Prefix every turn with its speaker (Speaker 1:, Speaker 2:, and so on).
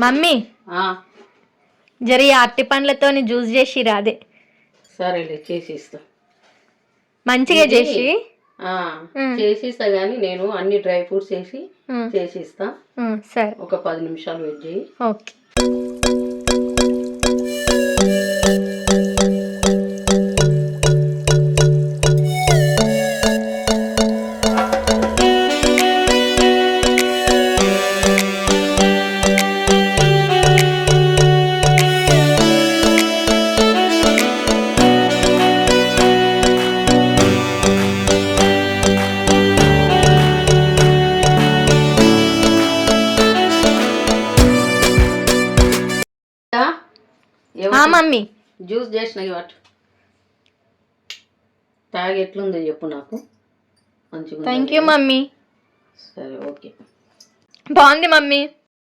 Speaker 1: Mummy జరి అరటి పండ్లతో జ్యూస్ చేసి రాదే.
Speaker 2: సరేలే చేసిస్తా,
Speaker 1: మంచిగా చేసి
Speaker 2: చేసిస్తా. గానీ నేను అన్ని డ్రై ఫ్రూట్స్ వేసి చేసిస్తా.
Speaker 1: సరే,
Speaker 2: ఒక 10 నిమిషాలు వెయిట్ చేయి.
Speaker 1: ఓకే. మమ్మీ
Speaker 2: జ్యూస్ చేసిన వాటి తాగి ఎట్లుందో చెప్పు నాకు. మంచిగా.
Speaker 1: Thank you mummy.
Speaker 2: సరే, ఓకే.
Speaker 1: బాగుంది మమ్మీ.